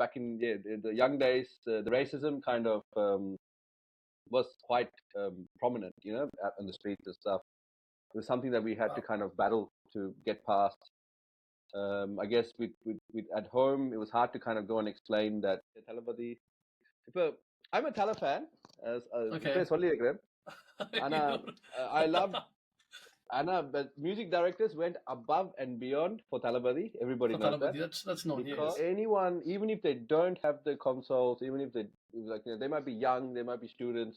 back in the young days, the racism kind of was quite prominent, out on the streets and stuff. It was something that we had to kind of battle to get past. I guess with at home, it was hard to kind of go and explain that. I'm a Tala fan. Okay. I loved Anna, but music directors went above and beyond for Talabadi. Everybody For knows Talabadi, that. that's known. Because Yes. anyone, even if they don't have the consoles, even if they might be young, they might be students,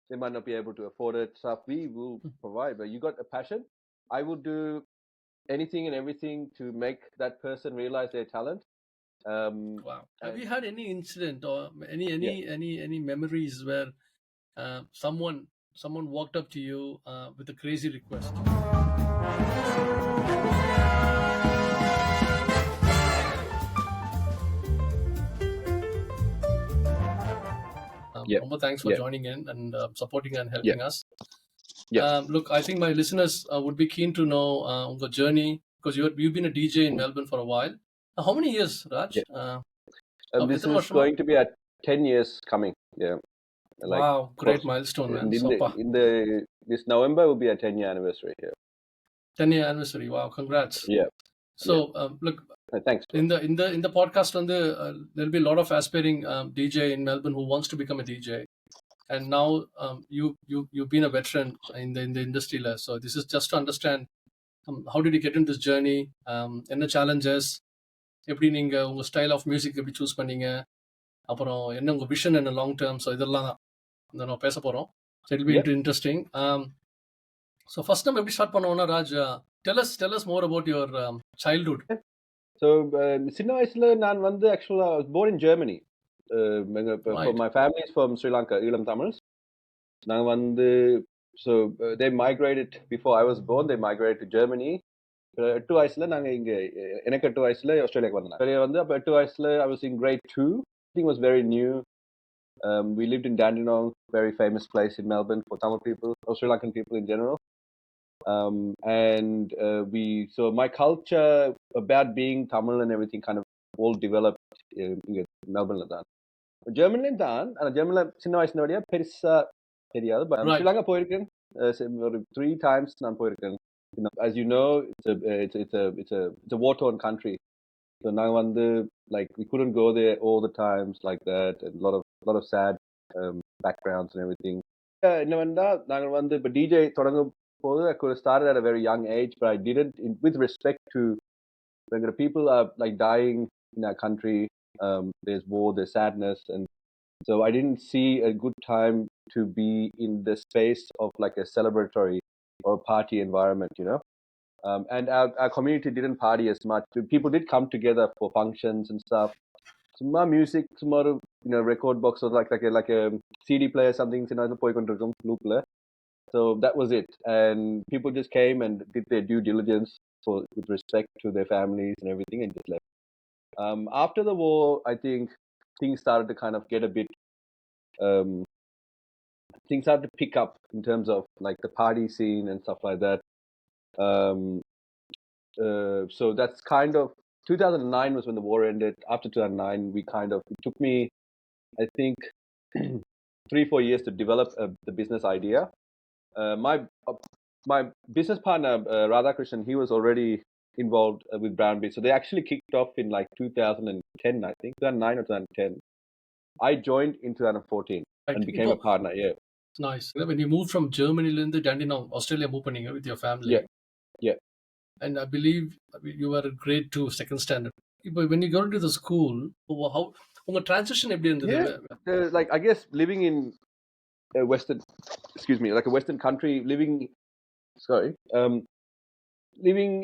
they might not be able to afford it. Stuff we will provide. But you got a passion. I will do anything and everything to make that person realize their talent. Wow. Have you had any incident or any memories where someone walked up to you with a crazy request? Remo, thanks for joining in and supporting and helping us. Look, I think my listeners would be keen to know the journey, because you've been a DJ in Melbourne for a while. How many years, Raj? This is going to be at 10 years coming. Yeah. Wow, great milestone, man. This November will be a 10-year anniversary here. 10-year anniversary. Wow, congrats. Yeah. So look, thanks. In the podcast, there'll be a lot of aspiring DJ in Melbourne who wants to become a DJ, and now you've been a veteran in the industry. So this is just to understand how did you get in this journey? என்ன challenges? எப்படி நீங்க உங்க style of music எப்படி choose பண்ணீங்க? அப்புறம் என்ன உங்க vision என்ன லாங் டேர்ம்? ஸோ இதெல்லாம் தான் நம்ம பேச போறோம். So it'll be interesting. So first time எப்படி ஸ்டார்ட் பண்ணுவோம்னா, Raj, tell us more about your childhood. So சின்ன வயசுல நான் வந்து actually I was born in Germany. My family is from Sri Lanka, Ilam Tamils. நாங்க வந்து so they migrated before I was born. They migrated to Germany. 8 வயசுல நாங்க இங்க எனக்கு 8 வயசுல ஆஸ்திரேலியாக்கு வந்தேன். ஆஸ்திரேலியா வந்து அப்ப 8 வயசுல I was in grade 2. Everything was very new. We lived in Dandenong, very famous place in Melbourne for Tamil people, or Sri Lankan people in general. So my culture about being Tamil and everything kind of all developed in Melbourne. Germany தான், ஆனா ஜெர்மன்ல சின்ன வயசுல வரையா பெருசா தெரியாது. But Sri Lanka போயிருக்கேன் 3 times நான் போயிருக்கேன். As you know, it's a war-torn country. So நாங்க வந்து like we couldn't go there all the times like that, and a lot of sad backgrounds and everything. என்னவென்றா நாங்க வந்து இப்ப DJ தொடங்கும் போது I could have started at a very young age, but I didn't, with respect to when the people are like dying in our country. There's war, there's sadness, and so I didn't see a good time to be in the space of like a celebratory or a party environment, and our community didn't party as much. People did come together for functions and stuff. Some music, some record box or like a CD player, something, loopla. So that was it, and people just came and did their due diligence with respect to their families and everything, and just left. After the war, I think things started to kind of get a bit. Things started to pick up in terms of like the party scene and stuff like that. So that's kind of 2009 was when the war ended. After 2009, it took me, I think, 3-4 years to develop the business idea. My business partner Radhakrishnan, he was already involved with BrownBeatzz. So they actually kicked off in like 2010, I think 2009 or 2010. I joined in 2014 and became a partner. Yeah. Nice. When you moved from Germany to Dandenong, Australia, moved with your family. Yeah. And I believe you were in grade 2, second standard. But when you got into the school, how your transition எப்படி இருந்தது? Like I guess living in a Western country, living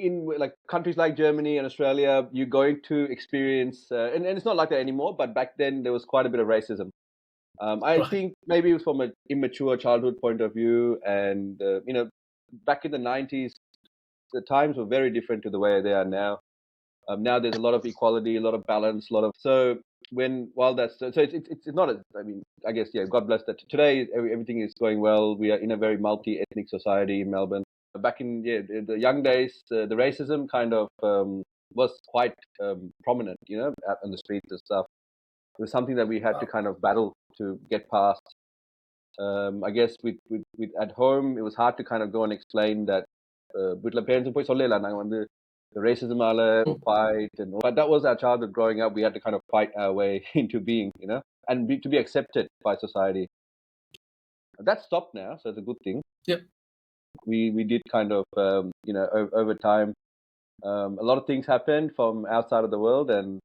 in like countries like Germany and Australia, you're going to experience, and it's not like that anymore, but back then there was quite a bit of racism. I think maybe it was from an immature childhood point of view, and back in the 90s, the times were very different to the way they are now. Now there's a lot of equality, a lot of balance, so it's not I mean, I guess, God bless that today everything is going well. We are in a very multi-ethnic society in Melbourne. Back in the young days, the racism kind of was quite prominent, out on the streets and stuff. it was something that we had to kind of battle to get past. I guess with at home, it was hard to kind of go and explain that. With parents, the racism, fight, and but that was our childhood growing up. We had to kind of fight our way into being, and to be accepted by society. That stopped now, so it's a good thing. Yep. We did kind of, over time, a lot of things happened from outside of the world and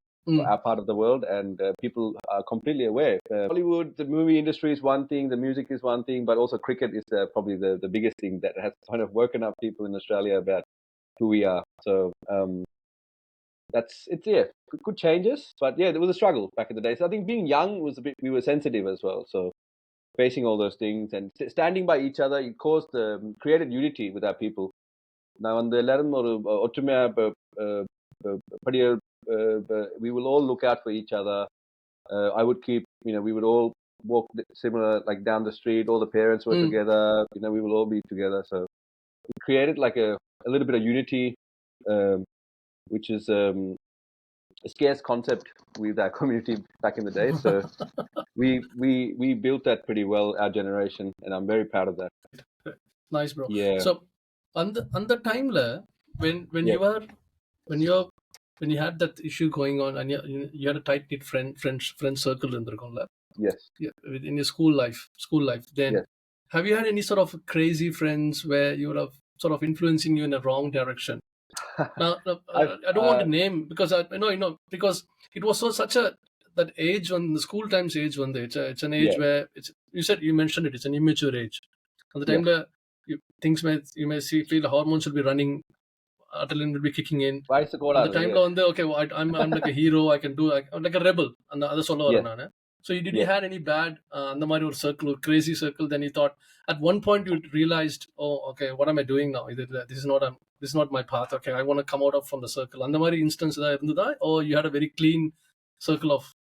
our part of the world, and people are completely aware. Hollywood, the movie industry is one thing, the music is one thing, but also cricket is probably the biggest thing that has kind of woken up people in Australia about who we are. So good changes, but yeah, there was a struggle back in the day. So I think being young was we were sensitive as well. So facing all those things and standing by each other, it created unity with our people. Now, on the we will all look out for each other. I would keep, we would all walk similar, like down the street. All the parents were together. We will all be together. So it created like a little bit of unity, which is a scarce concept with our community back in the day. So we built that pretty well, our generation, and I'm very proud of that. Nice, bro. Yeah. So on the time when you had that issue going on and you had a tight knit friend circle in the yes, in your school life, then yes. Have you had any sort of crazy friends where you would have sort of influencing you in a wrong direction? Now, I don't want to name because I know because it was that age on the school times age one day. It's an age where you mentioned it's an immature age. At the time you may feel the hormones will be running, adrenaline will be kicking in. At the time I'm like a hero, I can do I'm like a rebel and the other solo. So did you had any bad circle, crazy circle? Then you thought at one point you realized, oh, okay, what am I doing now? This is not my path. Okay, I want to come out from the circle. And the Mari instance or you had a very clean circle of.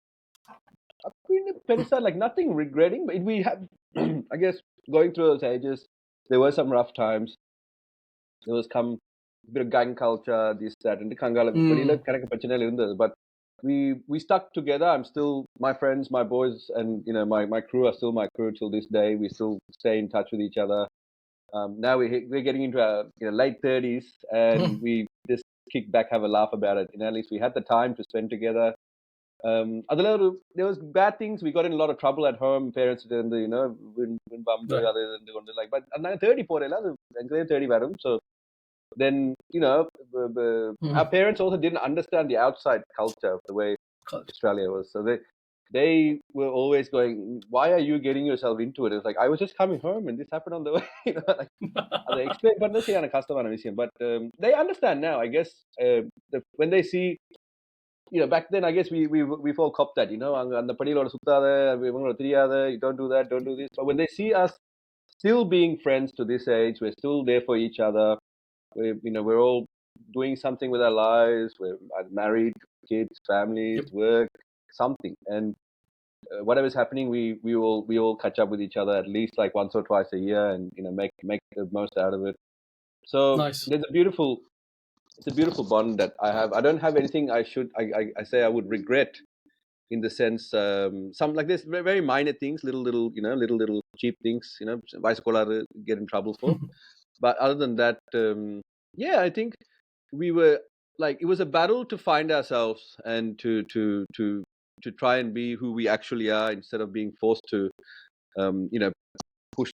Like nothing regretting, but we have, I guess, going through those ages, there were some rough times. There was a bit of gang culture, this, that, and the but we stuck together. I'm still, my friends, my boys, and my crew are still my crew till this day. We still stay in touch with each other. Now we're getting into our late 30s, and we just kick back, have a laugh about it. At least we had the time to spend together. There was bad things. We got in a lot of trouble at home. Parents didn't, but 34 30 so then our parents also didn't understand the outside culture of the way Australia was. So they were always going, why are you getting yourself into it? It's like, I was just coming home and this happened on the way. They explain, but they understand now, I guess. When they see, back then, I guess we've all copped that, you don't do that, don't do this. But when they see us still being friends to this age, we're still there for each other. We're all doing something with our lives. We're married, kids, families, work, something. And whatever's happening, we all catch up with each other at least like once or twice a year, and make the most out of it. So nice. It's a beautiful bond that I have. I don't have anything I say I would regret, in the sense, some like this very minor things, little cheap things, get in trouble for. But other than that, I think we were like, it was a battle to find ourselves and to try and be who we actually are, instead of being forced to, push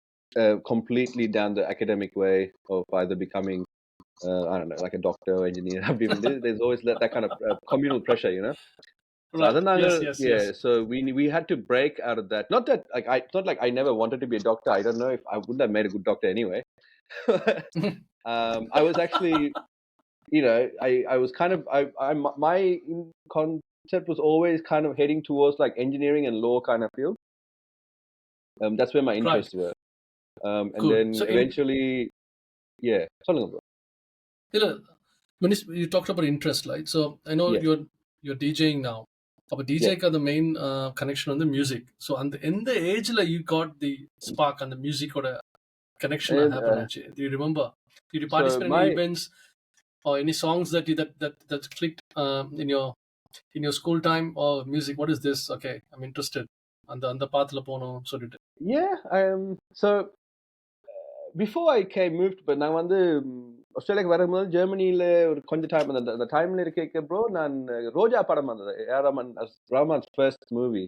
completely down the academic way of either becoming, I don't know, like a doctor or engineer. There's always that kind of communal pressure, Right. Yes. So we had to break out of that. Not that it's not like I never wanted to be a doctor. I don't know if I wouldn't have made a good doctor anyway. I was actually, I was kind of, my concept was always kind of heading towards like engineering and law kind of field. That's where my interests were. And cool. Then so eventually, bro. When you talked about interest, right? So I know you're DJing now. But DJ the main connection on the music. So in the age you got the spark and the music or a connection happened. Do you remember? Did you participate in any events or any songs that clicked in your in your school time or music? What is this? Okay, I'm interested. அந்த பாத்துல போனோம் சொல்லிட்டு. Yeah, so before I moved, but நான் வந்து ஆஸ்திரேலியாக்கு வரும்போது ஜெர்மனியில ஒரு கொஞ்சம் time அந்த டைம்ல இருக்க ப்ரோ நான் ரோஜா படம் வந்தது Rahman's first movie.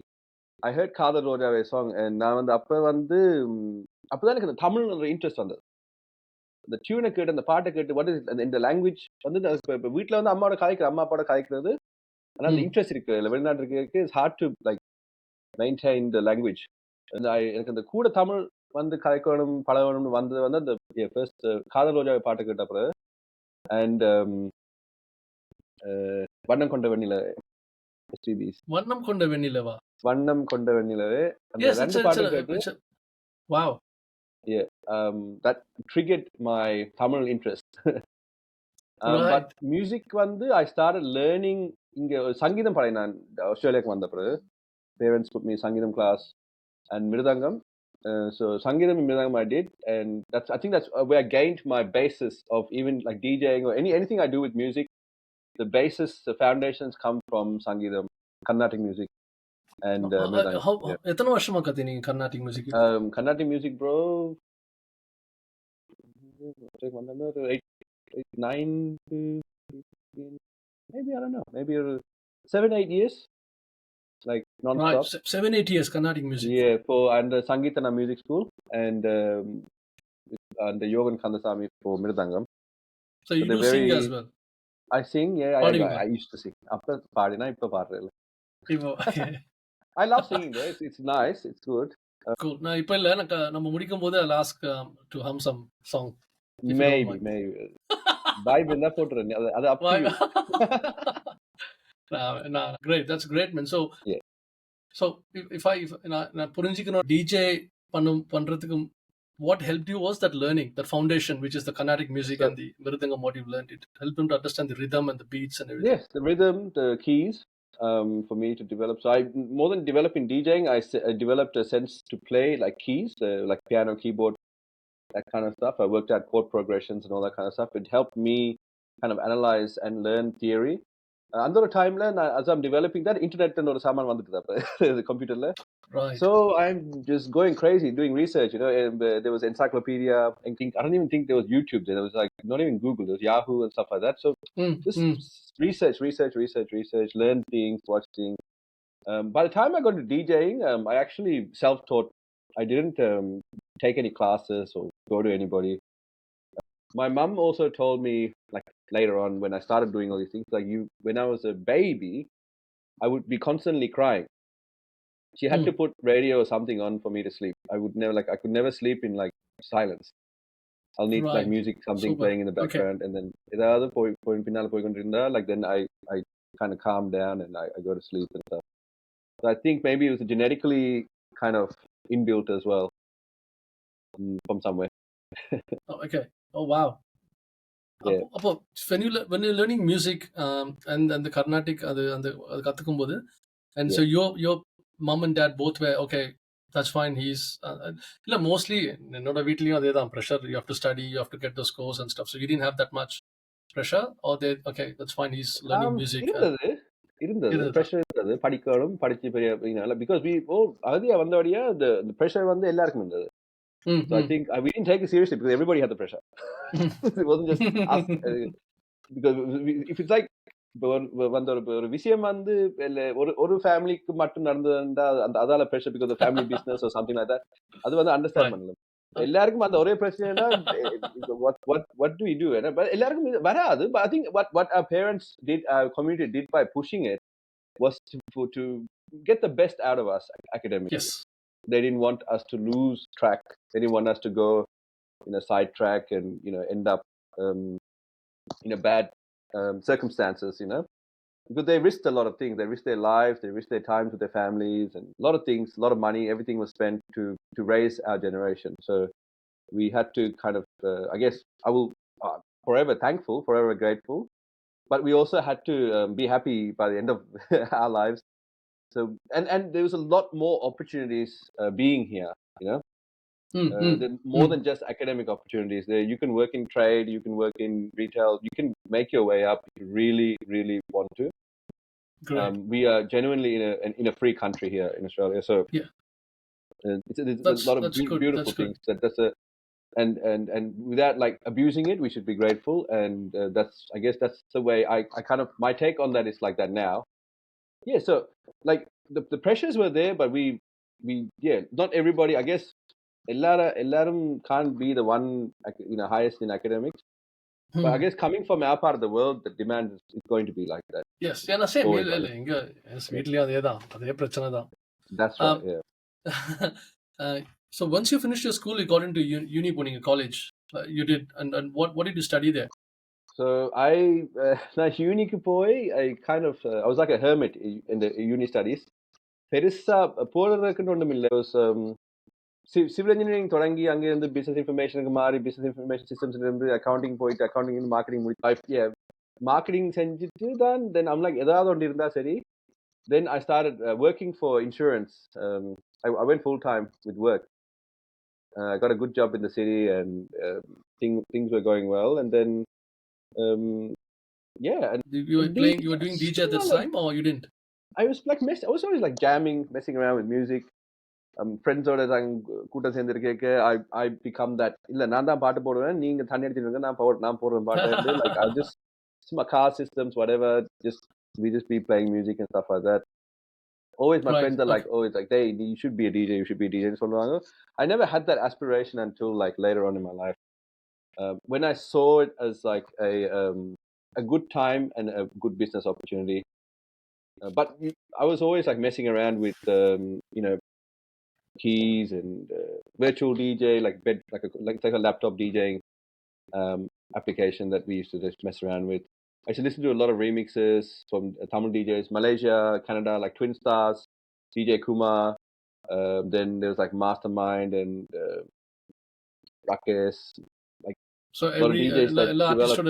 I heard காதல் ரோஜாவே சாங். நான் வந்து அப்பதான் எனக்கு அந்த தமிழ் ஒரு இன்ட்ரெஸ்ட் வந்தது. அந்த டியூனை கேட்டு அந்த பாட்டை கேட்டு வாட் இஸ் இந்த லாங்குவேஜ் வந்து இப்போ வீட்டில் வந்து அம்மா அப்பாவோட கதைக்கிறது. ஆனால் அந்த இன்ட்ரெஸ்ட் இருக்கு இல்லை வெளிநாட்டு இருக்கு. It's hard to like maintain the language. எனக்கு அந்த கூட தமிழ் வந்து கதைக்கணும் பழகணும்னு வந்தது வந்து அந்த ஃபர்ஸ்ட் காதல் ரோஜாவை பாட்டு கேட்ட அப்புறம். அண்ட் வண்ணம் கொண்ட வெண்ணில வண்ணம் கொண்ட வெண்ணிலவா வண்ணம் கொண்ட வெண்ணிலவே அந்த ரெண்டு பாட்டு கேட்டு wow that triggered my Tamil interest. But music வந்து I started learning இங்க சங்கீதம் பாடினேன் நான் ஆஸ்திரேலியாக்கு வந்த பிறகு. Parents put me சங்கீதம் class and மிருதங்கம். So சங்கீதம் and mridangam I did, and I think that's where I gained my basis of even like DJing or anything I do with music. The basis, the foundations come from சங்கீதம், Carnatic music. And எத்தனை வருஷமா கத்துனீங்க Carnatic music? Carnatic music bro, 9 to maybe I don't know, maybe 7-8 years, like non-stop. Right, 7-8 years Carnatic music. Yeah, for and Sangeetana music school and the Yogan Kandasamy for Mirdangam. So you do sing as well? I sing, yeah. I used to sing. After paadina ipo paadrilla. I love singing though. It's nice. It's good. Cool. Na ipo illa நம்ம முடிக்கும் போது I'll ask to hum some song. Maybe. Vibe என்ன போட்றேன் அது up to you. Nah, great. That's great, man. So yeah. So if நான் புரிஞ்சிக்கணும் DJ பண்றதுக்கு what helped you was that learning, that foundation, which is the Carnatic music and the mirdangam, what you've learned. It helped him to understand the rhythm and the beats and everything. Yes, the rhythm, the keys, for me to develop. So I more than developing DJing, I developed a sense to play like keys, like piano, keyboard, that kind of stuff. I worked out chord progressions and all that kind of stuff. It helped me kind of analyze and learn theory. அந்த ஒரு டைம்ல நான் as I'm developing that, internet ஒரு சாமான் வந்துட்டு அப்ப கம்ப்யூட்டர்ல. Right. So I'm just going crazy doing research, you know. There was encyclopedia. I don't even think there was YouTube. There was like not even Google. There was Yahoo and stuff like that. So just research, learn things, watch things. By the time I got to DJing, I actually self-taught. I didn't take any classes or go to anybody. My mom also told me, like later on when I started doing all these things, like when I was a baby, I would be constantly crying. She had to put radio or something on for me to sleep. I could never sleep in like silence. I'll need like music, something playing in the background, and then either point pinal poi kondirundha, like then I kind of calm down and I go to sleep and stuff. So I think maybe it was genetically kind of inbuilt as well from somewhere. Oh, okay. Oh wow. Yeah. When you're learning music and the Carnatic அது கத்துக்கும்போது, and so your mom and dad both were okay, that's fine, he's illa mostly என்னோட வீட்லயும் அதேதான் pressure, you have to study, you have to get those scores and stuff, so you didn't have that much pressure, or they okay, that's fine, he's learning music. இருந்தது pressure இருந்தது, படிக்கணும், படிச்சு பெரிய because we அகதியா வந்தவடியா the pressure வந்து எல்லாருக்கும் இருந்தது. So I think we didn't take it seriously because everybody had the pressure. It wasn't just us. Because if it's like வந்து ஒரு விஷயம் வந்து ஒரு ஃபேமிலிக்கு மட்டும் நடந்ததுன்னா அதால pressure because of family business or something like that, அது வந்து அண்டர்ஸ்டாண்ட் பண்ணல. எல்லாருக்கும் அந்த ஒரே பிரச்சனைனா what do we do? But எல்லாருக்கும் வராது. But I think what our parents did, our community did by pushing it was to get the best out of us academically. Yes. They didn't want us to lose track. They didn't want us to go in a side track and end up in a bad circumstances, because they risked a lot of things. They risked their lives, they risked their times with their families, and a lot of things, a lot of money, everything was spent to raise our generation. So we had to kind of I guess I will forever thankful, forever grateful, but we also had to be happy by the end of our lives. So and there was a lot more opportunities being here, more than just academic opportunities. There you can work in trade, you can work in retail, you can make your way up if you really, really want to. Great. We are genuinely in a free country here in Australia, so Yeah. there's a That's lot of good. beautiful That's good. things that's a and without like abusing it, we should be grateful, and I guess that's the way I kind of, my take on that is like that now. Yeah, so like the pressures were there, but we not everybody, I guess, எல்லாரும் can't be the one, highest in academics, but I guess coming from our part of the world, the demand is going to be like that. Yes. Yeah, same. Always இல்ல like இங்க வீட்லயும் அதேதான், அதே பிரச்சனை தான். that's right. Yeah. So once you finished your school, you got into uni, போனீங்க college. You did, and what did you study there? So நான் unique போய் I was like a hermit in the uni studies. பெருசா போறதுக்குன்னு ஒண்ணும் இல்லை. Civil engineering தொடங்கி அங்கிருந்து business இன்ஃபர்மேஷனுக்கு மாறி business information சிஸ்டம்ஸ்ல இருந்து அக்கௌண்டிங் போயிட்டு அக்கௌண்டிங் மார்க்கெட்டிங் மார்க்கெட்டிங் செஞ்சுட்டு தான் தென் I'm like ஏதாவது ஒன்று இருந்தா சரி. Then I started working for insurance. I went full time with work. I got a good job in the city, and things were going well. And then and You were playing, you were doing DJ at this time, or you didn't? I was like I was always like jamming, messing around with music. Friends ஓட கூட்டம் சேர்ந்து கேட்க I become that. இல்ல நான் தான் பாட்டு போடுவேன், நீங்க தண்ணி அடிச்சிருங்க, நான் போடுறேன் பாட்டு. Like I just my car systems, whatever, we just be playing music and stuff like that. Always my friends are like, oh, it's like, hey, you should be a DJ, you should be a DJ. சொல்லுவாங்க. I never had that aspiration until like later on in my life. When I saw it as like a good time and a good business opportunity. But I was always like messing around with keys and virtual DJ, like a laptop DJing application that we used to just mess around with. I used to listen to a lot of remixes from Tamil DJs, Malaysia, Canada, like Twin Stars, DJ Kumar. Then there was like Mastermind and Ruckus. Like so every artist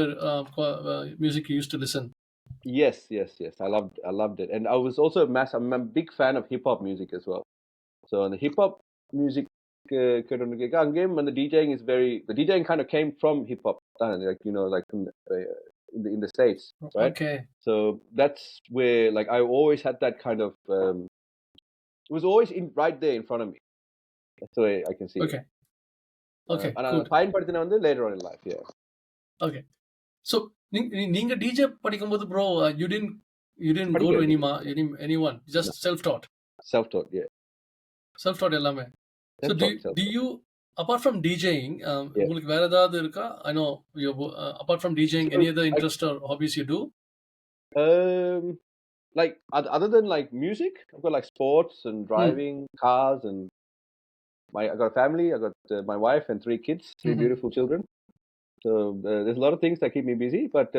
music you used to listen. Yes. I loved it, and I was also I'm a big fan of hip hop music as well. So the hip hop music, again, when the DJing kind of came from hip hop, like like in the States, right? Okay. So that's where like I always had that kind of it was always right there in front of me. That's the way I can see it. Okay. And I find partner later on in life, yeah. Okay. So நீங்க DJ படிக்கும்போது bro, you didn't go to anyone, just self-taught. Self-taught, yeah. Self-taught எல்லாமே. So do you, apart from DJing, உங்களுக்கு வேற ஏதாவது இருக்கா? I know you apart from DJing, any other interest or hobbies you do? Like other than like music, I've got like sports and driving cars, and I got a family. I got my wife and 3 kids, 3 beautiful children. So there's a lot of things that keep me busy, but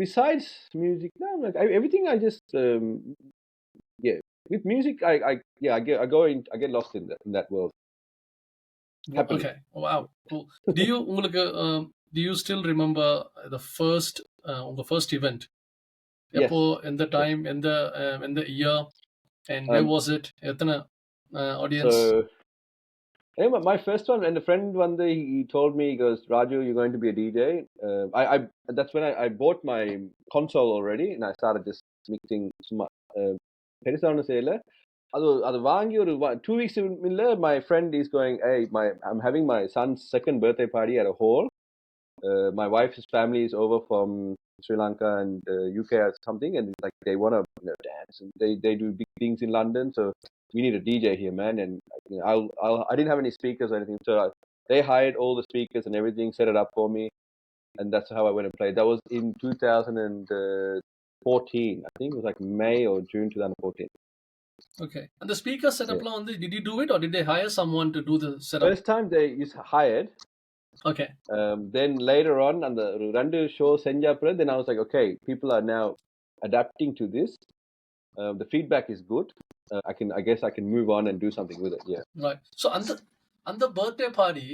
besides music, no, like everything I just with music I get lost in that world. Happily. Okay. Wow. Cool. Do you still remember the first event? Yes. In the time, in the year, and where was it? Ethana audience? So anyway, my first one, and a friend one day he told me, he goes, Raju, you're going to be a DJ. That's when I bought my console already, and I started just mixing பெருசான செய்யல. அது வாங்கி ஒரு 2 weeks இல்ல, my friend is going, hey, I'm having my son's second birthday party at a hall. My wife's family is over from Sri Lanka and UK or something, and like they want to dance, and they do big things in London, so we need a DJ here, man. And I didn't have any speakers or anything, so they hired all the speakers and everything, set it up for me, and that's how I went and played. That was in 2014. I think it was like May or June 2014. Okay. And the speaker setup, did you do it, or did they hire someone to do the setup? First time they hired. Okay. Then later on, and the Randu show senjapra, then I was like, okay, people are now adapting to this. The feedback is good. I guess I can move on and do something with it. Yeah. Right. So on the birthday party,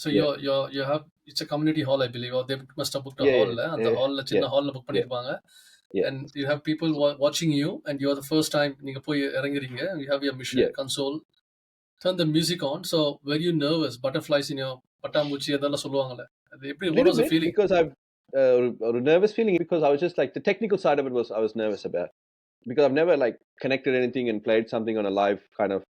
so you have, it's a community hall, I believe, or they must have booked a hall. And the hall, chinna hall la book pannirpaanga. And you have people watching you, and you're the first time நீங்க போய் இறங்குறீங்க, you have your mission console, turn the music on. So were you nervous, butterflies in your பட்டாம்பூச்சி அதெல்லாம் சொல்லுவாங்கல்ல, அது எப்படி, what was the feeling? Because or a nervous feeling because I was just like the technical side of it was I was nervous about because I've never like connected anything and played something on a live kind of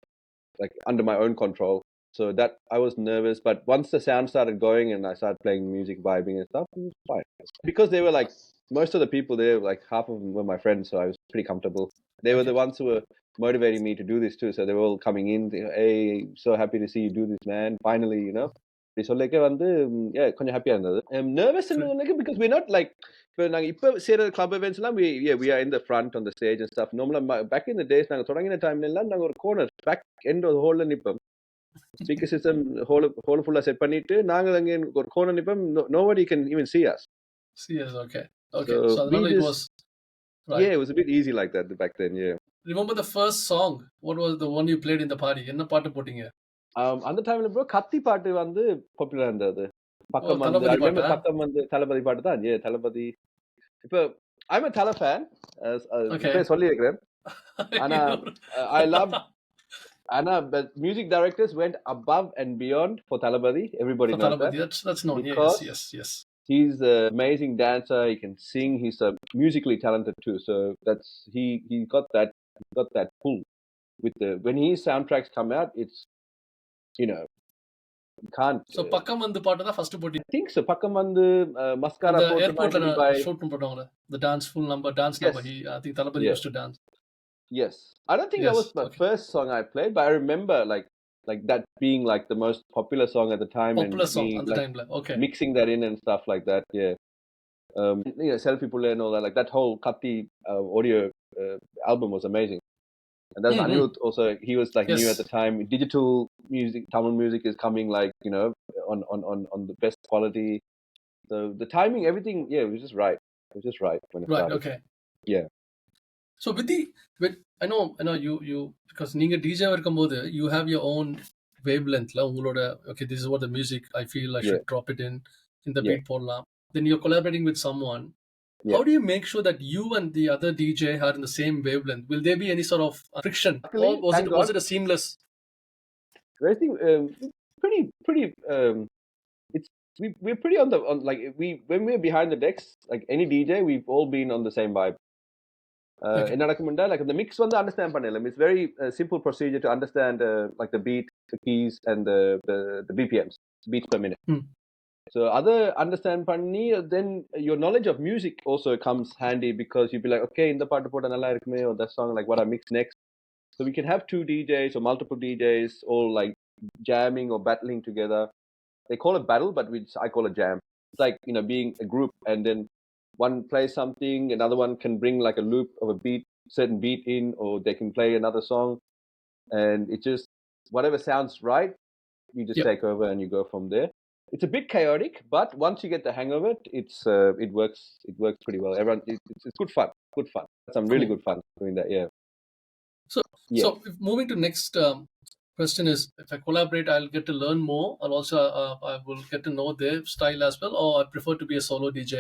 like under my own control. So that I was nervous, but once the sound started going and I started playing music, vibing and stuff, it was fine. Because they were like most of the people there, like half of them were my friends, so I was pretty comfortable. They were the ones who were motivating me to do this too. So they were all coming in, hey, so happy to see you do this, man. Finally, you know. So like yeah, கொஞ்சம் ஹாப்பியா இருந்தது. Nervous because we're not like இப்போ நாங்க இப்போ செய்யற club events எல்லாம் we are in the front on the stage and stuff. Normally back in the days நாங்க தொடங்கின டைம்ல எல்லாம் நாங்க ஒரு corner back end of the hall நிப்போம். Speaker system whole full set பண்ணிட்டு நாங்க அங்க ஒரு corner நிப்போம். Nobody can even see us. See us, okay. So it was right. Yeah, it was a bit easy like that back then, yeah. Remember the first song? What was the one you played in the party? என்ன பாட்டு போட்டீங்க? அந்த டைம்ல bro கத்தி பாட்டு வந்து பாப்புலரா இருந்தது. பக்கம் வந்து பக்கம் வந்து தளபதி பாட்டு தான். ஏ தளபதி. இப்போ I'm a Thala fan. இப்ப சொல்லி இருக்கிறேன். ஆனா I love Anna, but music directors went above and beyond for Thalapathy. Everybody knows that. That's known. Yes. He's an amazing dancer. He can sing. He's musically talented too. So that's he got that pull with when his soundtracks come out. It's you can't. So Pakkam Vandu paatu da first poti. I think so. Pakkam Vandu mascara the airport shoot பண்ணுவாங்க. The dance number. I think Thalapathy used to dance. Yes. I don't think that was the first song I played, but I remember like that being like the most popular song at the time. Popular song at the time. Okay. Mixing that in and stuff like that. Yeah. Selfie pull and all that. Like that whole Katti audio album was amazing. And that's Anirudh also. He was like new at the time. Digital music, Tamil music is coming like on the best quality. So the timing, everything, yeah, it was just right. It was just right when it started. Okay. Yeah. So I know you because நீங்க DJ இருக்கும்போது you have your own wavelength la ungaloda okay this is what the music I feel I should drop it in the beat போடலாம். Then you're collaborating with someone. How do you make sure that you and the other DJ are in the same wavelength? Will there be any sort of friction? Or was it a seamless? I think pretty we're pretty on like when we're behind the decks like any DJ we've all been on the same vibe. என்ன நடக்கும்னா like the mix வந்து understand பண்ணலாம். It's very simple procedure to understand like the beat, the keys and the BPMs, beats per minute. So other understand பண்ணி then your knowledge of music also comes handy because you'll be like okay இந்த பாட்டு போட்டா நல்லா இருக்குமே or that song like what I mix next. So we can have two DJs or multiple DJs all like jamming or battling together. They call it battle but I call it jam. It's like being a group and then one plays something, another one can bring like a loop of a certain beat in, or they can play another song, and it just whatever sounds right, you just take over and you go from there. It's a bit chaotic, but once you get the hang of it, it works pretty well. Everyone, it's good fun. Some really good fun doing that. Yeah. So moving to next question is if I collaborate, I'll get to learn more, and also I will get to know their style as well, or I prefer to be a solo DJ.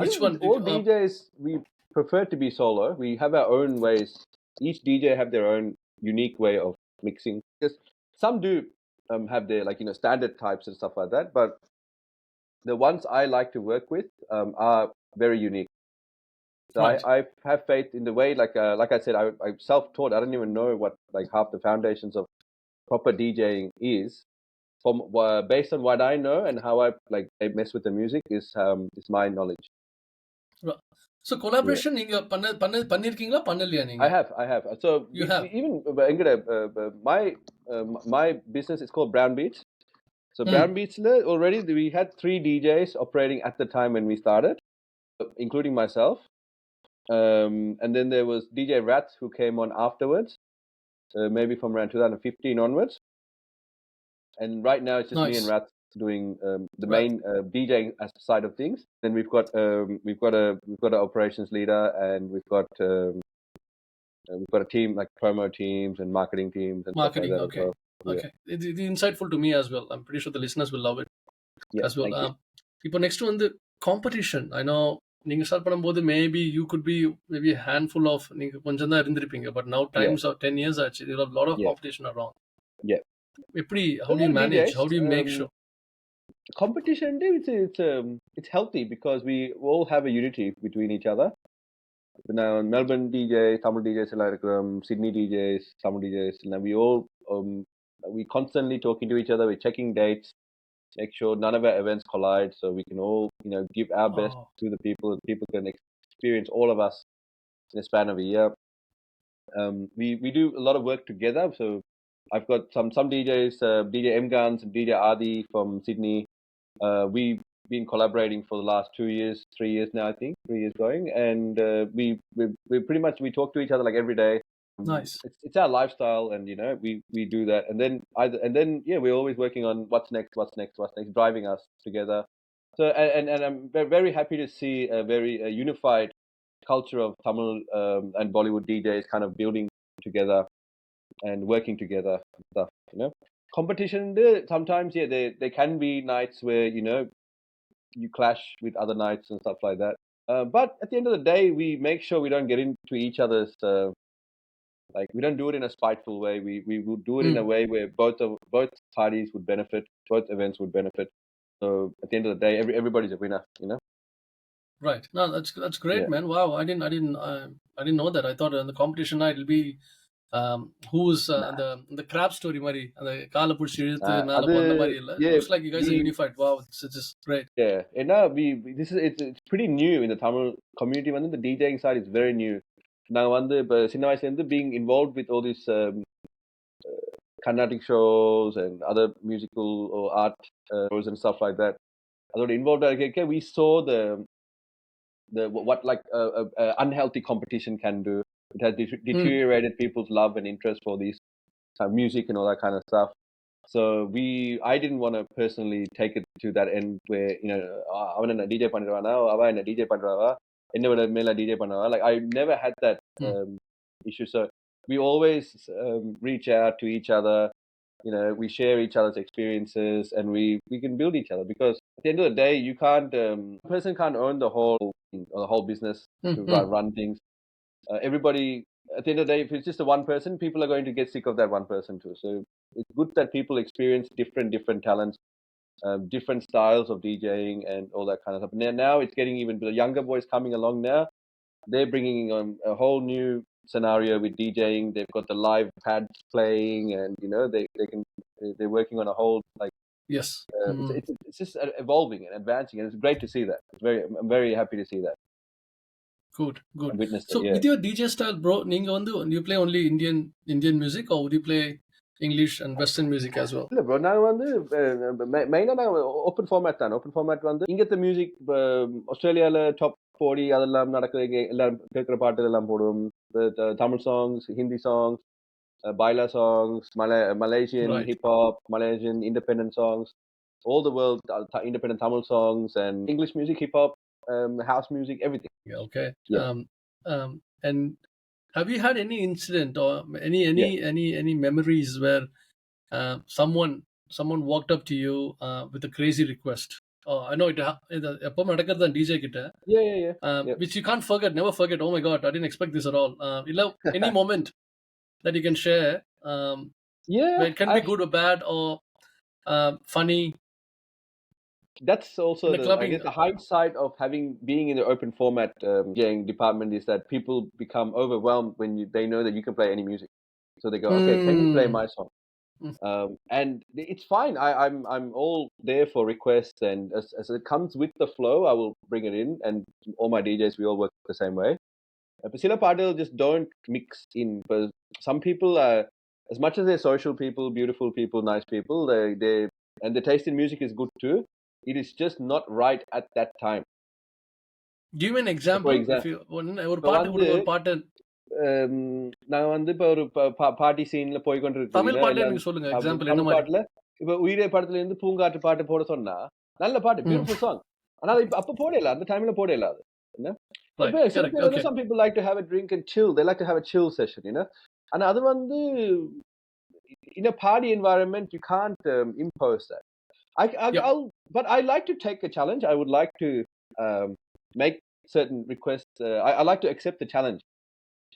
Which one? All DJs we prefer to be solo. We have our own ways. Each DJ have their own unique way of mixing. Because some do have their like standard types and stuff like that, but the ones I like to work with are very unique. So I have faith in the way like I said I self-taught. I don't even know what like half the foundations of proper DJing is from based on what I know and how I mess with the music is my knowledge. So collaboration நீங்க பண்ணிருக்கீங்களா பண்ணலையா நீங்க? I have. So you have even my business is called BrownBeatzz. So BrownBeatzz already we had 3 DJs operating at the time when we started, including myself. And then there was DJ Raaju who came on afterwards. Maybe from around 2015 onwards, and right now it's just me and Rath doing the main DJing side of things. Then we've got an operations leader, and we've got a team like promo teams and marketing teams and marketing. Stuff like that Okay, okay. It's insightful to me as well. I'm pretty sure the listeners will love it as well. இப்போ next one the competition. I know. நீங்க start பண்ணும்போது maybe you could be maybe handful of நீங்க கொஞ்சம் தான் இருந்திருப்பீங்க but now times of 10 years ஆச்சு there are a lot of competition around. Yeah. எப்படி how do you manage, how do you make sure? competition, it's healthy because we all have a unity between each other. Now, Melbourne DJ, Tamil DJs, Sydney DJs, Tamil DJs, and we all we constantly talking to each other. We're checking dates, make sure none of our events collide, so we can all give our best to the people, and people can experience all of us in a span of a year. We do a lot of work together. So I've got some DJs, DJ Immigrant and DJ Adi from Sydney. We've been collaborating for the last 3 years now, I think, 3 years going, and we pretty much we talk to each other like every day. Nice. It's our lifestyle, and we do that, and then we're always working on what's next, driving us together. So and I'm very happy to see a very unified culture of Tamil and Bollywood DJs kind of building together and working together and stuff. Competition, sometimes there can be nights where you clash with other nights and stuff like that. But at the end of the day, we make sure we don't get into each other's we don't do it in a spiteful way. We will do it in a way where both parties would benefit, both events would benefit. So at the end of the day, everybody's a winner. Right. No, that's great, man. Wow, I didn't know that. I thought on the competition night it'll be who's the crab story mari அந்த கால புடிச்சு இழுத்து மேல போற மாதிரி இல்ல. Looks like you guys are unified. Wow, it's just great. Yeah, and now it's pretty new in the Tamil community. The DJing side is very new. நான் இப்ப சின்ன வயசுல இருந்து being involved with all these Carnatic shows and other musical or art shows and stuff like that. அதோட involved ஆக we saw the what unhealthy competition can do. It has deteriorated people's love and interest for these music and all that kind of stuff. So I didn't want to personally take it to that end where அவன் என்ன DJ பண்றானா, அவ என்ன DJ பண்றாவா, என்ன விட மேல DJ பண்ணவா. Like I never had that issue. So we always reach out to each other. We share each other's experiences, and we can build each other, because at the end of the day, you can't a person can't own the whole thing, or the whole business to run things. Everybody, at the end of the day, if it's just the one person, people are going to get sick of that one person too. So it's good that people experience different talents, different styles of DJing and all that kind of stuff. And now it's getting even the younger boys coming along now. They're bringing on a whole new scenario with DJing. They've got the live pads playing, and they're working on a whole yes. It's just evolving and advancing, and it's great to see that. I'm very happy to see that. Good. So with your DJ style, bro, you play only Indian music, or would you play English and Western music as well? இல்ல bro, நான் மெயினா நான் open format இங்கத்த music ஆஸ்திரேலியால top 40 அதெல்லாம் நடக்குது. எல்லாரும் கேட்கிற பாட்டு எல்லாம் போடுவோம். Tamil songs, Hindi songs, baila songs, Malaysian hip-hop, Malaysian independent songs, all the world independent Tamil songs, and English music, hip-hop, house music, everything. Okay. Yeah. And have you had any incident or any memories where someone walked up to you with a crazy request? I know it எப்பவும் நடக்கிறது DJ கிட்ட. Yeah. Which you can't forget, never forget. Oh my God, I didn't expect this at all. Any moment that you can share, where it can be good or bad or funny. That's also I guess the hindsight of being in the open format DJing department is that people become overwhelmed when they know that you can play any music. So they go, okay, can you play my song? And it's fine. I'm all there for requests, and as it comes with the flow, I will bring it in. And all my DJs, we all work the same way. Sila Padil just don't mix in. But some people are, as much as they're social people, beautiful people, nice people, and the taste in music is good too. It is just not right at that time. Give me an example. நான் இப்ப ஒரு party சீன்ல போய் கொண்டிருக்கேன். தமிழ் பாட்டுல நீங்க சொல்லுங்க example என்ன மாதிரி? பாட்டுல இப்ப உயிரே படத்துல இருந்து பூங்காற்று பாட்டு போட சொன்னா நல்ல பாட்டு, பியூட்டிஃபுல் சாங். ஆனா அப்ப போடல, அந்த டைம்ல போடல அது. Some people like to have a drink and chill. They like to have a chill session, and அது in a party environment you can't impose that. But I like to take a challenge. I would like to make certain requests. I like to accept the challenge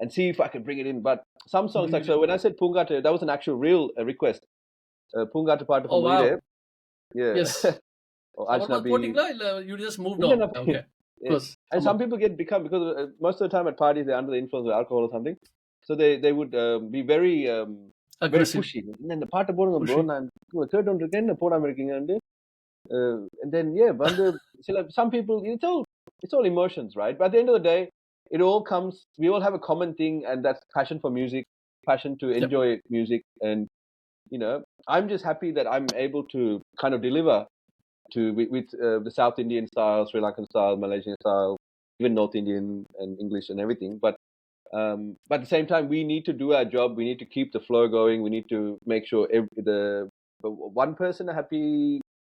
and see if I can bring it in. But some songs, so when I said Pungatu, that was an actual real request. Pungatu part of wow. Yeah. Yes. or அப்புறமா Ajnabi. போட்டீங்களா இல்ல you just moved இல்ல, on? நான் Okay. Yeah. Because And some people become because most of the time at parties they're under the influence of alcohol or something, so they would be very very aggressive, pushy. இந்த பாட்டை போடுங்க bro, pushy. நான் கேட்டு இருக்கேன், என்ன போடாம இருக்கீங்கன்னு. And then yeah, வந்து some people, it's all emotions, right? But at the end of the day, it all comes. We all have a common thing, and that's passion for music, passion to Yep. enjoy music, and I'm just happy that I'm able to kind of deliver with the South Indian style, Sri Lankan style, Malaysian style, even North Indian and English and everything. But at the same time, we need to do our job. We need to keep the flow going. We need to make sure one person happy.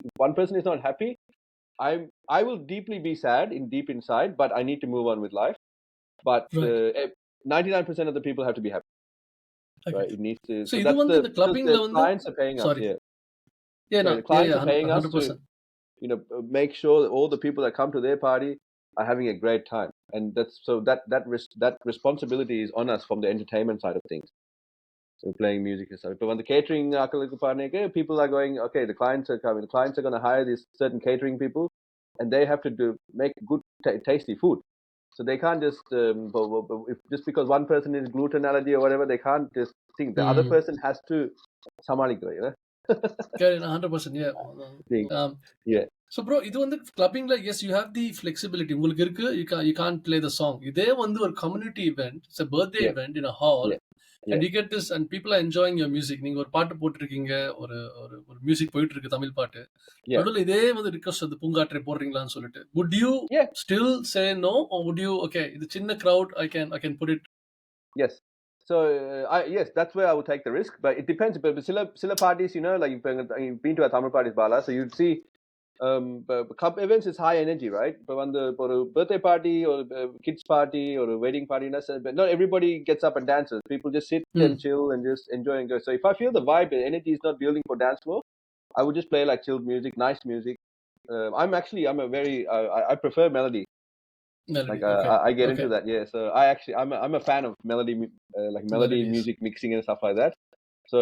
If one person is not happy, I will deeply be sad deep inside, but I need to move on with life. But Right. 99% of the people have to be happy. Okay. Right? It needs to. So இது that's வந்து இந்த because கிளப்பிங்ல the வந்து clients are paying us. sorry. Yeah. Yeah, So no. the clients Yeah, are paying us to 100%. make sure that all the people that come to their party are having a great time, and that responsibility is on us from the entertainment side of things. So playing music and stuff. But when the catering people are going, okay, the clients are coming. The clients are going to hire these certain catering people, and they have to make good, tasty food. So they can't just just because one person is gluten allergy or whatever, they can't just think the other person has to samadikra, Okay, 100%. Yeah. thing. Yeah. So bro, இது வந்து கிளப்பிங்ல yes you have the flexibility. உங்களுக்கு இருக்கு, you can't play the song. இதே வந்து ஒரு community event, it's a birthday event in a hall. And you get this and people are enjoying your music. நீங்க ஒரு பாட்டு போட்டுருக்கீங்க, ஒரு ஒரு ஒரு மியூசிக் போயிட்டு இருக்கு, தமிழ் பாட்டு. நடுவுல இதே வந்து ரிக்வெஸ்ட் வந்து பூங்காற்றை போடுறீங்களான்னு சொல்லிட்டு. Would you still say no, or would you okay, இது சின்ன crowd, I can put it? Yes. So yes, that's where I would take the risk, but it depends. But sila parties, like you've been to a Tamil parties, Bala, so you'd see club events is high energy, right? But when for a birthday party or a kids party or a wedding party, but not everybody gets up and dances. People just sit and chill and just enjoy and go. So if I feel the vibe, the energy is not building for dance floor, I would just play like chilled music, nice music. I prefer melody. Melody. I get into that, yeah. So I'm a fan of melody, like melody music mixing and stuff like that. So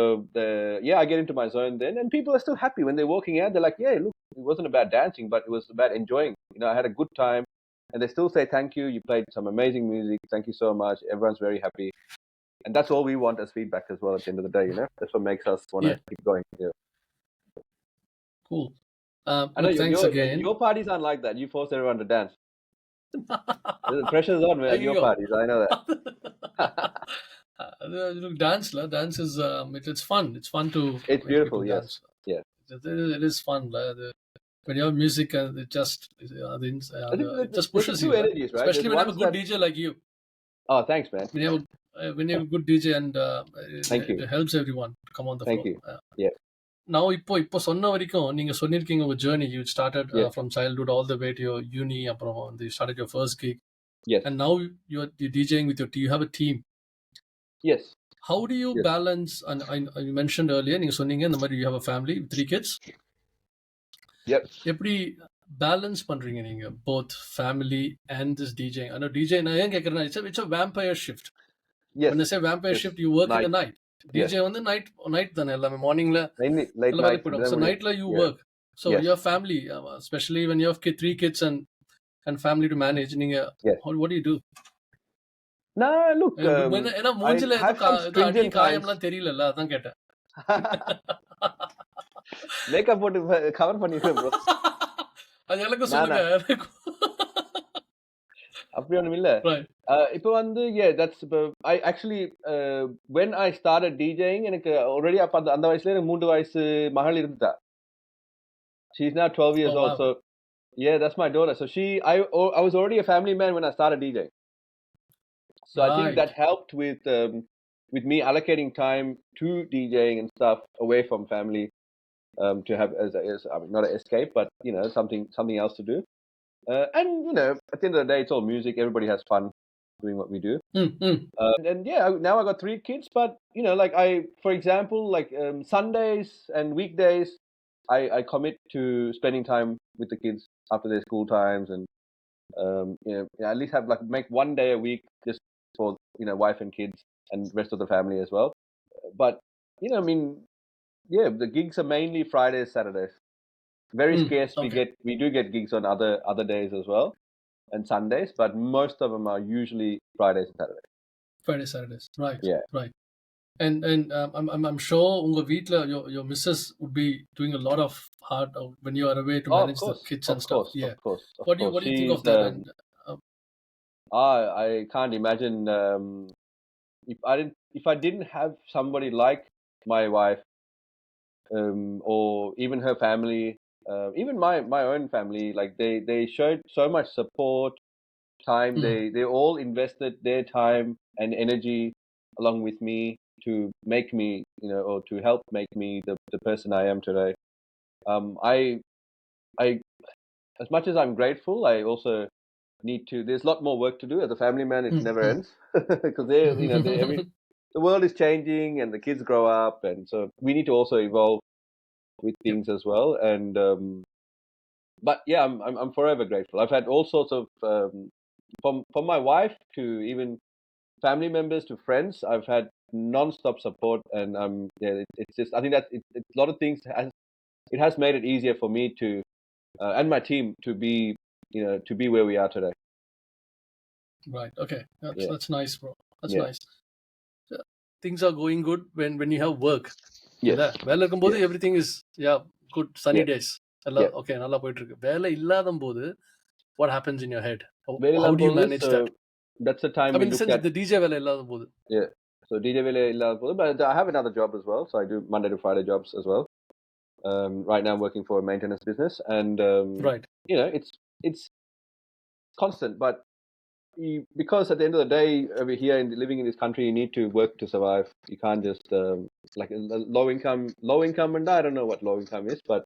I get into my zone then, and people are still happy when they're walking out. They're like, yeah, look, it wasn't about dancing, but it was about enjoying. I had a good time, and they still say thank you. You played some amazing music. Thank you so much. Everyone's very happy, and that's all we want as feedback as well. At the end of the day, that's what makes us want to keep going. Yeah. Cool. I know thanks again. Your parties aren't like that. You force everyone to dance. The pressure's on at your parties. I know that. Dance is it's fun. It's fun to it's beautiful, yes. Dance. Yeah. It is fun. When you have music, it just pushes you. Energies, right? Especially when you have a good DJ like you. Oh, thanks, man. When you have a good DJ and Thank you. It helps everyone to come on the Thank floor. you. Yeah. Now இப்போ சொன்ன வரைக்கும் நீங்க சொல்லிருக்கீங்க உங்க journey, you started from childhood all the way to your uni, அப்புறம் you started your first gig. Yes. And now you're DJing with your team. You have a team. Yes. How do you balance, and you mentioned earlier, நீங்க சொன்னீங்க இந்த மாதிரி you have a family with 3 kids. Yep. எப்படி balance பண்றீங்க நீங்க both family and this DJing? I know DJ நான் ஏன் கேக்குறேன்னா it's a vampire shift. Yes. When I say vampire shift, you work in the night. DJ வந்து night தானே எல்லாமே மார்னிங்ல late night. So nightல you work. So your family, especially when you have 3 kids and family to manage, நீங்க what do you do? Nah, look, ஏன்னா மூஞ்சில அடி காயம்லாம் தெரியலல்ல, அதான் கேட்டேன். மேக்கப் போட்டு கவர் பண்ணிருக்கேன் bro. அது எனக்கு சொல்லுங்க. அப்படி ஒண்ணும் இல்ல. இப்போ வந்து I actually when I started DJing, எனக்கு already அப்ப அந்த வயசுல எனக்கு 3 வயசு மகள் இருந்தா. She's now 12 years old. So that's my daughter. So I was already a family man when I started DJing. So I think that helped with me allocating time to DJing and stuff away from family, to have as I mean, not an escape, but something else to do. And at the end of the day, it's all music. Everybody has fun doing what we do. And now I got 3 kids, but like for example, like Sundays and weekdays, I commit to spending time with the kids after their school times, and at least make 1 day a week just for wife and kids and rest of the family as well. But the gigs are mainly Fridays, Saturdays. Very scarce. Okay. We do get gigs on other days as well and Sundays, but most of them are usually Fridays and Saturdays. Friday, Saturdays. Right. Yeah. Right. And I'm sure unga veetla your missus would be doing a lot of hard when you are away to manage the kids and stuff. Yeah. Of course. What do you think She's of that? And um, I can't imagine if I didn't have somebody like my wife or even her family, even my own family, like they showed so much support, time. They all invested their time and energy along with me to make me, or to help make me the person I am today. I as much as I'm grateful, I also need to. There's a lot more work to do as a family man. It never ends because the world is changing and the kids grow up, and so we need to also evolve with Yep. things as well. And but yeah, I'm forever grateful. I've had all sorts of from my wife to even family members to friends. I've had non-stop support, and it's just I think that it's a lot of things it has made it easier for me to and my team to be where we are today. Right. Okay. Yeah. That's nice, bro. That's Yeah. nice. Things are going good when you have work. Yes. வேலை இருக்கும்போது Yes. everything is good sunny Yeah. days. எல்லாம் Yeah. okay நல்லா போயிட்டு இருக்கு. வேலை இல்லாத போது what happens in your head? Very How do you lovely. manage So that? that's the time I we mean, look since at. the DJ வேலை இல்லாத போது. Yeah. So DJ Vele Illapol, but I have another job as well. So I do Monday to Friday jobs as well. Right now I'm working for a maintenance business, and Right. it's constant, but because at the end of the day, over here living in this country, you need to work to survive. You can't just like low income, and I don't know what low income is, but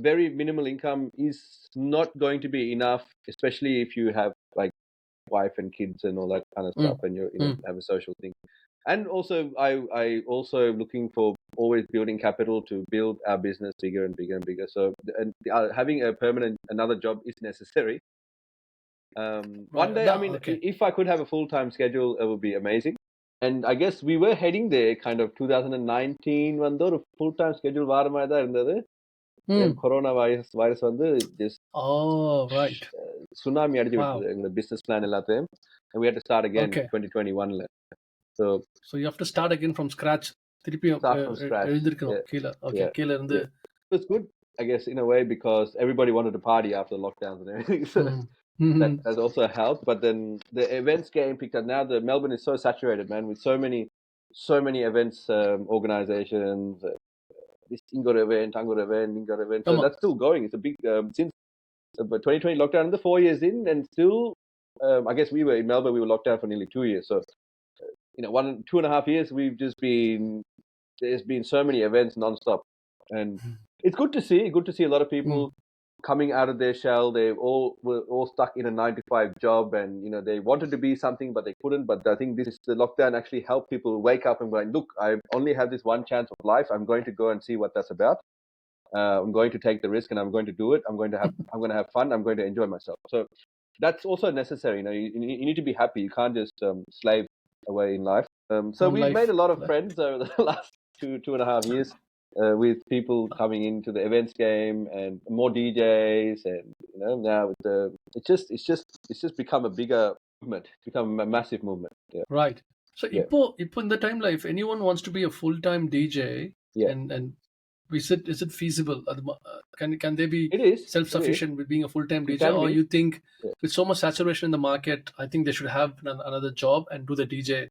very minimal income is not going to be enough, especially if you have like wife and kids and all that kind of stuff, and you have a social thing. And also, I also looking for always building capital to build our business bigger and bigger and bigger. So, and having a permanent another job is necessary. One day, I mean, Okay. if I could have a full-time schedule, it would be amazing. And I guess we were heading there, kind of 2019 வந்து ஒரு full-time schedule வார மாதிரி தான் இருந்தது. Corona virus வந்து just right. tsunami அடிச்சு விட்டது எங்க business plan எல்லாத்தையும். And we had to start again 2021ல. So you have to start again from scratch. Start from scratch. எழுந்திருக்கணும் கீழ. Okay, கீழ இருந்து. It was good, I guess, in a way, because everybody wanted to party after the lockdowns and everything. So that has also helped. But then the events game picked up. Now the Melbourne is so saturated, man, with so many events, organizations. This Ingo event, Ango event. So that's still going. It's a big since 2020 lockdown. The 4 years in, and still, I guess we were in Melbourne. We were locked down for nearly 2 years. So 2.5 years, there's been so many events non-stop, and it's good to see a lot of people coming out of their shell. They were all stuck in a 9 to 5 job, and they wanted to be something but they couldn't. But I think the lockdown actually helped people wake up and go, look, I only have this one chance of life. I'm going to go and see what that's about. I'm going to take the risk and I'm going to do it. I'm going to have fun. I'm going to enjoy myself. So that's also necessary. You need to be happy. You can't just slave away in life. So we've made a lot of friends over the last 2.5 years with people coming into the events game and more DJs, and now it's just become a bigger movement. It's become a massive movement. Yeah. Right. So ipo in the time, if anyone wants to be a full-time DJ, and is it feasible? Can they be self-sufficient with being a fulltime DJ, or you think with so much saturation in the market, I think they should have another job and do the DJ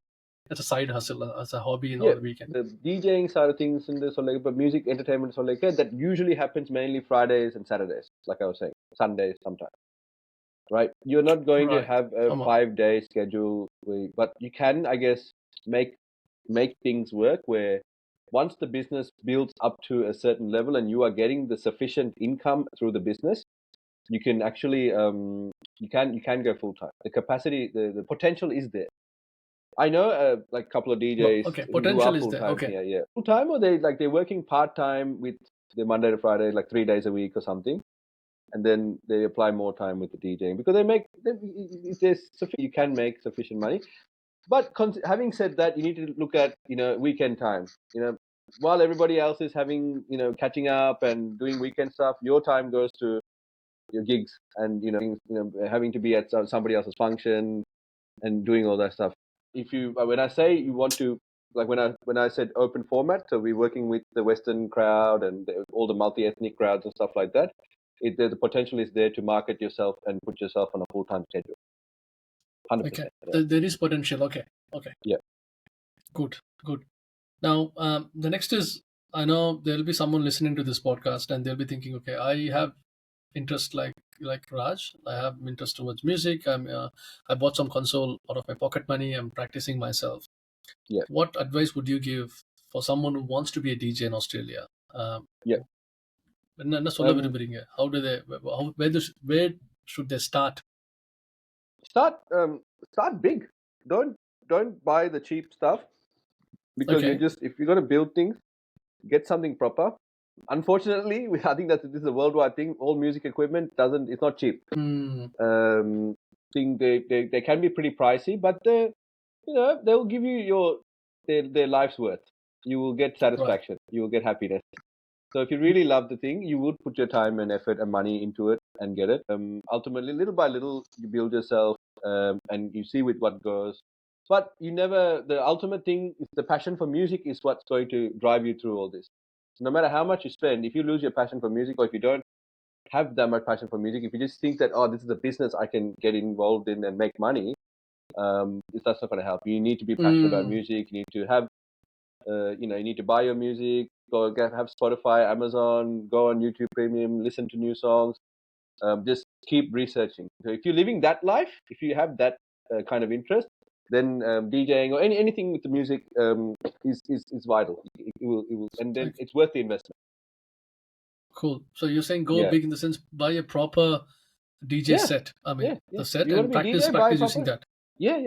as a side hustle, as a hobby in all the weekend? The DJing side of things in this, but music entertainment, that usually happens mainly Fridays and Saturdays, like I was saying, Sundays sometimes. Right? You're not going to have a 5-day schedule, but you can, I guess, make things work where once the business builds up to a certain level and you are getting the sufficient income through the business, you can actually you can go full time. The capacity, the potential is there. I know like a couple of DJs potential who are is there. Okay. Yeah. Full time, or they're working part time with the Monday to Friday, like 3 days a week or something, and then they apply more time with the DJing because you can make sufficient money. But having said that, you need to look at weekend times. while everybody else is having, catching up and doing weekend stuff, your time goes to your gigs and, having to be at somebody else's function and doing all that stuff. When I say you want to, like when I said open format, so we're working with the Western crowd and all the multi-ethnic crowds and stuff like that. The potential is there to market yourself and put yourself on a full-time schedule. 100%. Okay, Yeah. there is potential. Okay. Yeah. Good. Now, the next is, I know there'll be someone listening to this podcast and they'll be thinking, okay, I have interest like Raj. I have interest towards music. I bought some console out of my pocket money. I'm practicing myself. Yeah. What advice would you give for someone who wants to be a DJ in Australia? Yeah. என்ன சொல்ல விரும்புறீங்க? Where should they start? Start big. Don't buy the cheap stuff, because if you're going to build things, get something proper. Unfortunately, I think that this is a worldwide thing. All music equipment it's not cheap. They can be pretty pricey, but they'll give you their life's worth. You will get satisfaction. Right. You will get happiness. So if you really love the thing, you would put your time and effort and money into it and get it. Ultimately, little by little, you build yourself, and you see with what goes. But the ultimate thing is the passion for music is what's going to drive you through all this. So no matter how much you spend, if you lose your passion for music, or if you don't have that much passion for music, if you just think that, this is a business I can get involved in and make money, that's not going to help. You need to be passionate about music. You need to have, you need to buy your music, have Spotify, Amazon, go on YouTube Premium, listen to new songs. Just keep researching. So if you're living that life, if you have that kind of interest, then DJing or anything with the music is vital. It will, and then it's worth the investment. Cool. So you're saying go big in the sense, buy a proper DJ set. I mean, the set, and practice using that. Yeah.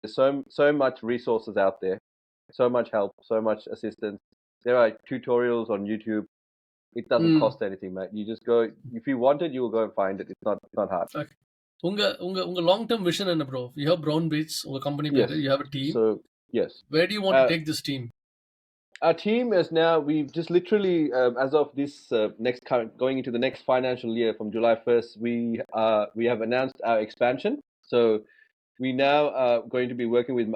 There's so much resources out there, so much help, so much assistance. There are tutorials on YouTube. It doesn't cost anything, mate. You just go. If you want it, you will go and find it. It's not hard. Okay. Unga long-term vision enna, bro? You have BrownBeatzz, your company. Yes. You have a team. So yes. Where do you want to take this team? Our team is now, we've just literally, as of this going into the next financial year from July 1st, we have announced our expansion. So we now are going to be working with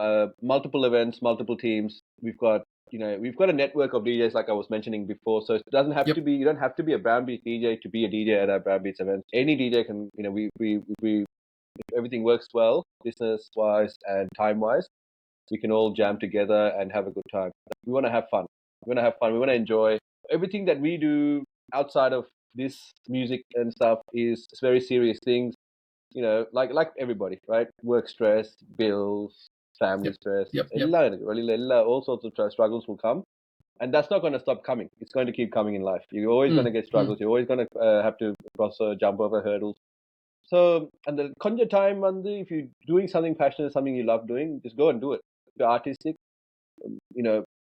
multiple events, multiple teams. We've got a network of DJs, like I was mentioning before. So it doesn't have to be, you don't have to be a BrownBeatzz DJ to be a DJ at our BrownBeatzz events. Any DJ can, if everything works well, business-wise and time-wise, we can all jam together and have a good time. We want to have fun. We want to enjoy. Everything that we do outside of this music and stuff is very serious things. Like everybody, right? Work stress, bills, family stress. All sorts of struggles will come. And that's not going to stop coming. It's going to keep coming in life. You're always going to get struggles. You're always going to have to jump over hurdles. So, and the conja time, if you're doing something passionate, something you love doing, just go and do it. If you're artistic,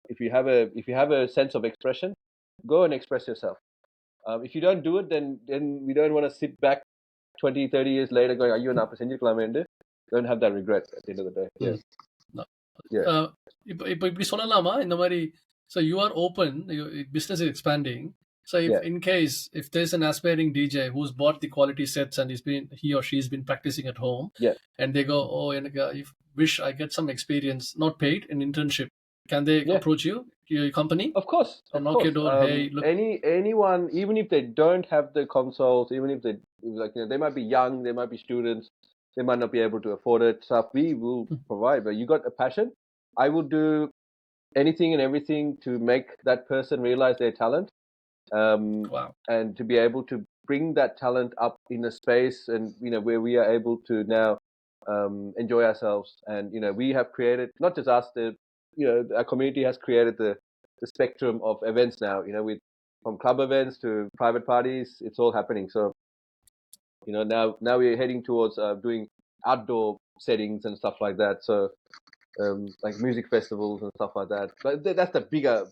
if you have a sense of expression, go and express yourself. If you don't do it, then we don't want to sit back 20, 30 years later going, are you an opportunity? Don't have that regret at the end of the day. Yes. No. Yeah. இப்படி சொல்லலாமா இந்த மாதிரி? So you are open, your business is expanding. So in case if there's an aspiring DJ who's bought the quality sets and he or she's been practicing at home, and they go, wish I get some experience, not paid, an internship, can they approach you, your company? Of course. And knock your door. Hey, look. Anyone, even if they don't have the consoles, even if they might be young, they might be students, they might not be able to afford it. Stuff we will provide. But you got a passion, I would do anything and everything to make that person realize their talent. And to be able to bring that talent up in a space and where we are able to now enjoy ourselves. And we have created, not just us, our community has created the spectrum of events now, with from club events to private parties. It's all happening. So now we're heading towards doing outdoor settings and stuff like that. So like music festivals and stuff like that. But that's the bigger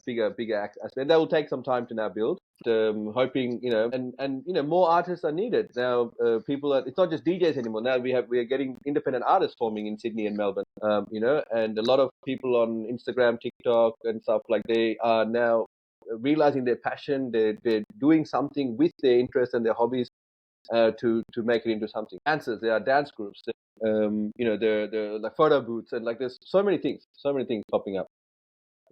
aspect. That will take some time to now build. Hoping, and more artists are needed now. It's not just DJs anymore. Now we are getting independent artists forming in Sydney and Melbourne. And a lot of people on Instagram, TikTok, and stuff, like, they are now realizing their passion. They're doing something with their interests and their hobbies to make it into something. Dancers, there are dance groups. There are like photo booths, and like there's so many things popping up.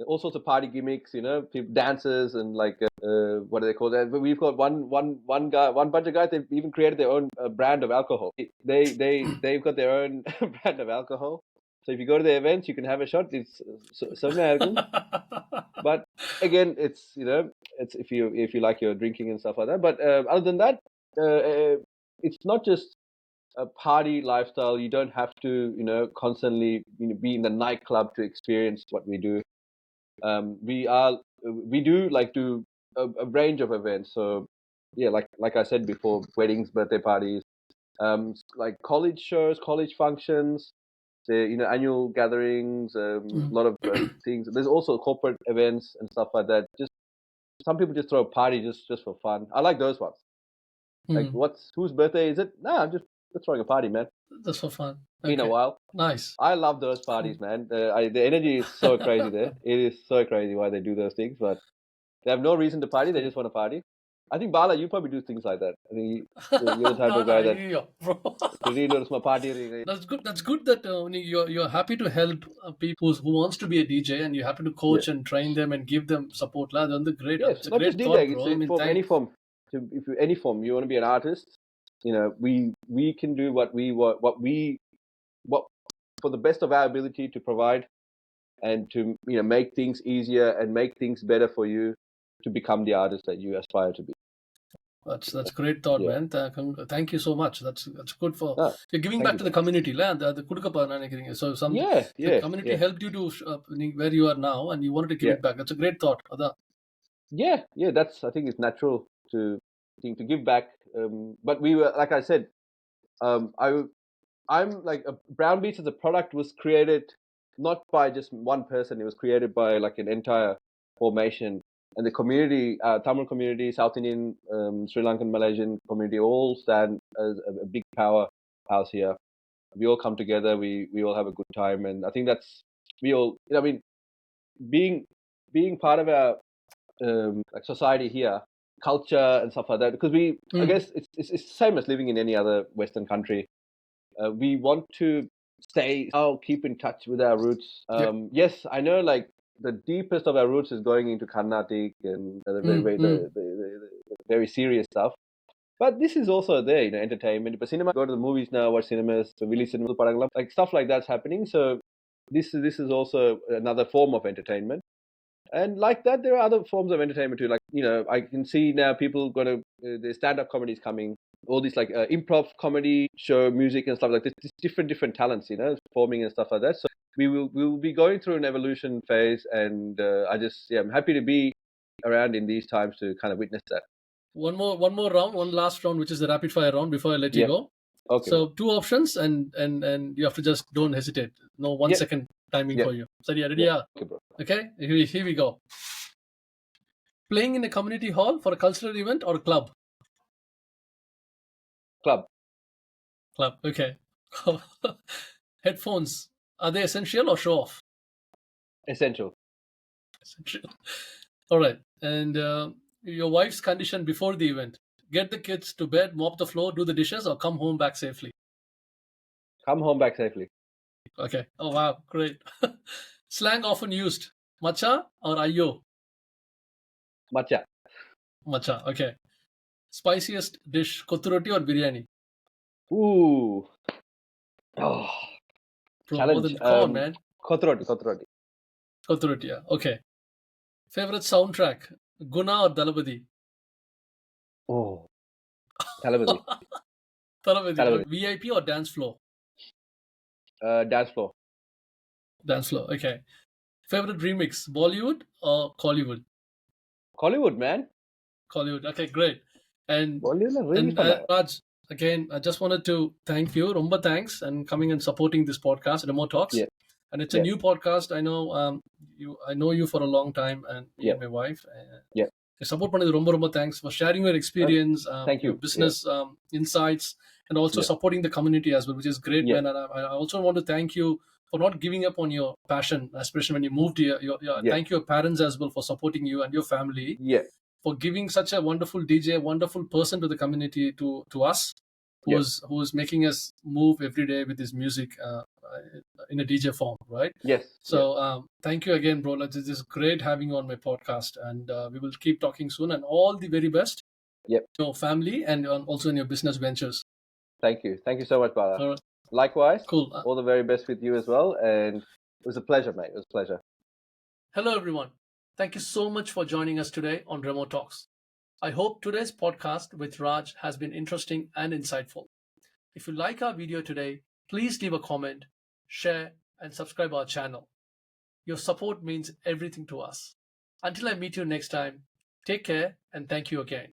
All sorts of party gimmicks, people, dancers, and like what do they call that? But we've got one bunch of guys. They've even created their own brand of alcohol. They've got their own brand of alcohol. So if you go to the events, you can have a shot. It's so American. But again, it's if you like your drinking and stuff like that. But other than that, it's not just a party lifestyle. You don't have to constantly be in the nightclub to experience what we do. We do like do a range of events. So yeah, like I said before, weddings, birthday parties, like college shows, college functions, the annual gatherings, a lot of things. There's also corporate events and stuff like that. Just some people just throw a party just for fun. I like those ones. Like, whose birthday is it? Nah, I'm just throwing a party, man. Just for fun. Been a while. Nice. I love those parties, man. The energy is so crazy there. It is so crazy why they do those things, but they have no reason to party. They just want to party. I think, Bala, you probably do things like that. I think you're the type of guy that really knows my party. That's good. That's good that you're happy to help people who wants to be a DJ, and you're happy to coach and train them and give them support. That's great. Yes, it's a not great just thought, DJ. bro. It's any form. If you any form, you want to be an artist. We can do what for the best of our ability to provide, and to make things easier and make things better for you to become the artist that you aspire to be. That's great thought, man. Thank you so much. That's good for you're giving back to the community, so the community helped you to where you are now, and you wanted to give it back. That's a great thought. Yeah, that's, I think it's natural to give back. But we were, like I said, I'm like BrownBeatzz as a product was created not by just one person. It was created by like an entire formation, and the community, Tamil community, South Indian, Sri Lankan, Malaysian community, all stand as a big powerhouse here. We all come together. We all have a good time, and I think that's being part of our like society here, culture and stuff like that. Because I guess it's the same as living in any other Western country. We want to keep in touch with our roots. Yes, I know, like, the deepest of our roots is going into Carnatic and the very serious stuff. But this is also there, entertainment. But cinema, go to the movies now, watch cinemas, so release cinema, like stuff like that's happening. So this is also another form of entertainment. And like that, there are other forms of entertainment too. Like, I can see now people the stand-up comedies coming, all these like improv comedy show, music and stuff like this. Different talents, performing and stuff like that. So we will be going through an evolution phase, and I'm happy to be around in these times to kind of witness that. One more round, one last round, which is the rapid fire round before I let you go. Okay. So 2 options, and you have to just don't hesitate. No 1 second timing for you. So are you ready? Okay, bro. Okay, here we go. Playing in a community hall for a cultural event or a club? Club. Okay. Headphones, are they essential or show off? Essential. All right. And your wife's condition before the event: get the kids to bed, mop the floor, do the dishes, or come home back safely? Come home back safely. Okay. Oh, wow. Great. Slang often used: macha or ayo? Macha. Macha. Okay. Spiciest dish: kottu roti or biryani? Ooh. Bro, challenge. Come on, man. Kottu roti. Kottu roti, yeah. Okay. Favorite soundtrack: Guna or Dalabadi? Oh. Dalabadi. Dalabadi. VIP or dance floor? Dance floor. Dance floor. Okay. Favorite remix: Bollywood or Collywood? Collywood, man. Collywood. Okay, great. And Bollywood, Raj, again, I just wanted to thank you. Romba thanks and coming and supporting this podcast, Remo Talks. Yeah. And it's a new podcast. I know I know you for a long time, and me and my wife. Support பண்ணது ரொம்ப ரொம்ப thanks for sharing your experience, thank you. Your business insights, and also supporting the community as well, which is great, man. And I also want to thank you for not giving up on your passion, especially when you moved here. Thank your parents as well for supporting you and your family. For giving such a wonderful DJ, wonderful person to the community, to us, who is making us move every day with his music in a DJ form, right? So thank you again, bro. This is great having you on my podcast, and we will keep talking soon. And all the very best, your family, and also in your business ventures. Thank you so much, Bala. Likewise. Cool. All the very best with you as well, and it was a pleasure, mate. It was a pleasure. Hello, everyone. Thank you so much for joining us today on Remo Talks. I hope today's podcast with Raj has been interesting and insightful. If you like our video today, please leave a comment, share, and subscribe our channel. Your support means everything to us. Until I meet you next time, take care and thank you again.